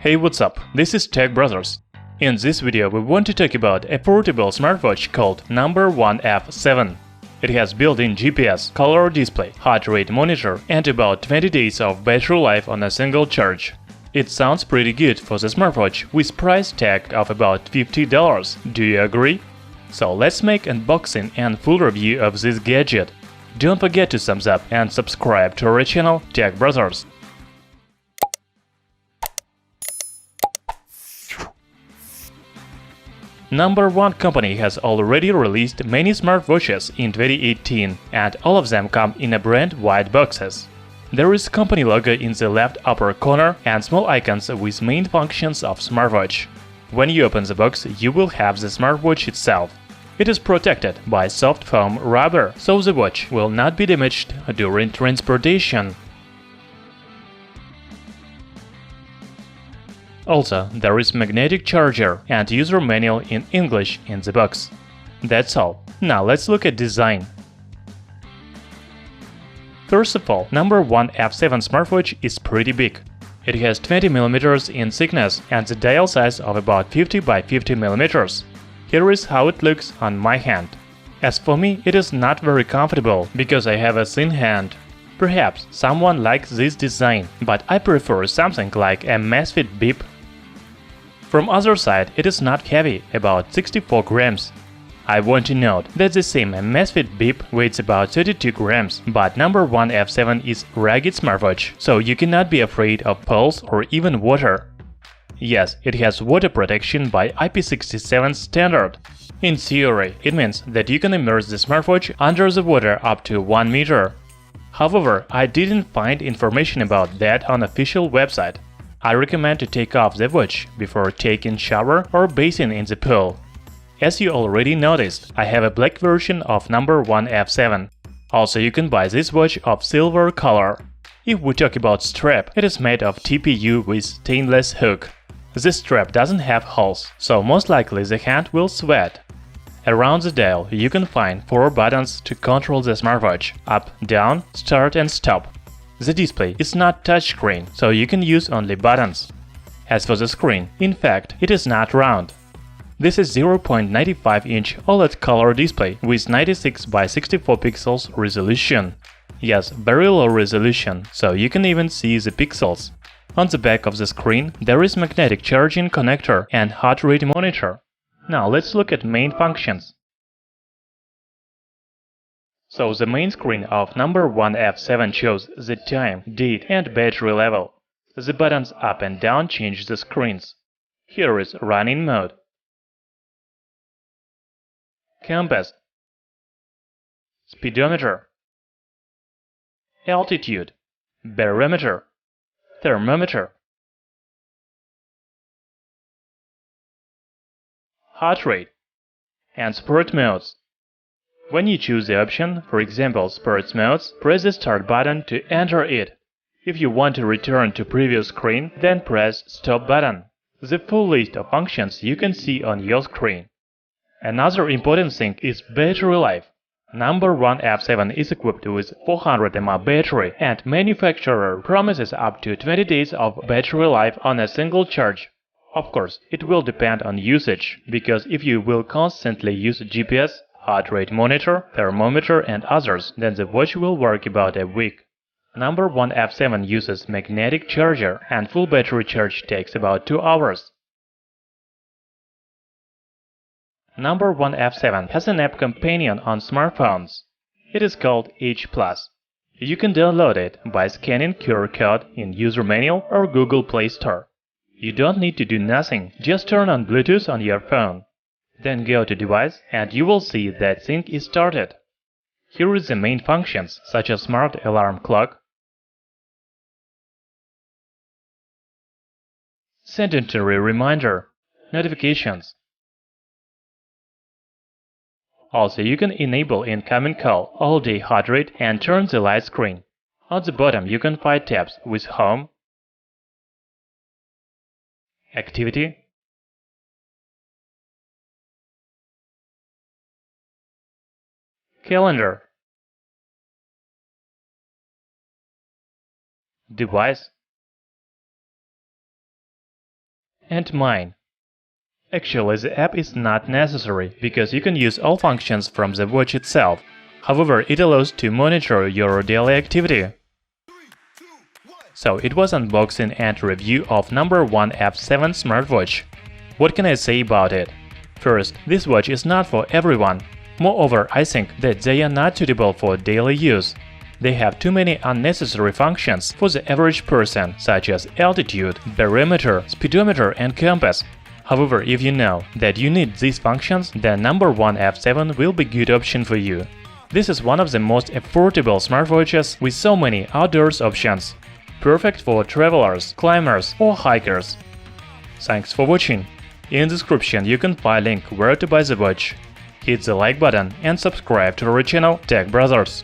Hey, what's up? This is Tech Brothers. In this video we want to talk about a portable smartwatch called No.1 F7. It has built-in GPS, color display, heart rate monitor and about 20 days of battery life on a single charge. It sounds pretty good for the smartwatch with price tag of about $50. Do you agree? So let's make unboxing and full review of this gadget. Don't forget to thumbs up and subscribe to our channel Tech Brothers. No.1 company has already released many smartwatches in 2018, and all of them come in a brand white boxes. There is company logo in the left upper corner and small icons with main functions of smartwatch. When you open the box, you will have the smartwatch itself. It is protected by soft foam rubber, so the watch will not be damaged during transportation. Also, there is magnetic charger and user manual in English in the box. That's all. Now let's look at design. First of all, No.1 F7 smartwatch is pretty big. It has 20 mm in thickness and the dial size of about 50 by 50 mm. Here is how it looks on my hand. As for me, it is not very comfortable because I have a thin hand. Perhaps someone likes this design, but I prefer something like a Amazfit Bip. From other side, it is not heavy, about 64 grams. I want to note that the same Amazfit Bip weighs about 32 grams, but No.1 F7 is rugged smartwatch, so you cannot be afraid of pulse or even water. Yes, it has water protection by IP67 standard. In theory, it means that you can immerse the smartwatch under the water up to 1 meter. However, I didn't find information about that on official website. I recommend to take off the watch before taking shower or bathing in the pool. As you already noticed, I have a black version of No.1 F7. Also, you can buy this watch of silver color. If we talk about strap, it is made of TPU with stainless hook. This strap doesn't have holes, so most likely the hand will sweat. Around the dial you can find 4 buttons to control the smartwatch: up, down, start and stop. The display is not touchscreen, so you can use only buttons. As for the screen, in fact, it is not round. This is 0.95-inch OLED color display with 96 by 64 pixels resolution. Yes, very low resolution, so you can even see the pixels. On the back of the screen there is magnetic charging connector and heart rate monitor. Now let's look at main functions. So the main screen of No.1 F7 shows the time, date and battery level. The buttons up and down change the screens. Here is running mode, compass, speedometer, altitude, barometer, thermometer, heart rate, and sport modes. When you choose the option, for example sports modes, press the start button to enter it. If you want to return to previous screen, then press stop button. The full list of functions you can see on your screen. Another important thing is battery life. No.1 F7 is equipped with 400 mAh battery and manufacturer promises up to 20 days of battery life on a single charge. Of course, it will depend on usage, because if you will constantly use GPS, heart rate monitor, thermometer and others, then the watch will work about a week. No.1 F7 uses magnetic charger and full battery charge takes about 2 hours. No.1 F7 has an app companion on smartphones. It is called H+. You can download it by scanning QR code in user manual or Google Play Store. You don't need to do nothing, just turn on Bluetooth on your phone. Then go to device and you will see that sync is started. Here is the main functions such as smart alarm clock, sedentary reminder, notifications. Also, you can enable incoming call, all-day heart rate and turn the light screen. On the bottom you can find tabs with home, activity, calendar, device, and mine. Actually, the app is not necessary, because you can use all functions from the watch itself. However, it allows to monitor your daily activity. So, it was unboxing and review of No.1 F7 smartwatch. What can I say about it? First, this watch is not for everyone. Moreover, I think that they are not suitable for daily use. They have too many unnecessary functions for the average person, such as altitude, barometer, speedometer and compass. However, if you know that you need these functions, then No.1 F7 will be a good option for you. This is one of the most affordable smartwatches with so many outdoors options. Perfect for travelers, climbers or hikers. Thanks for watching. In the description you can find a link where to buy the watch. Hit the like button and subscribe to our channel Tech Brothers.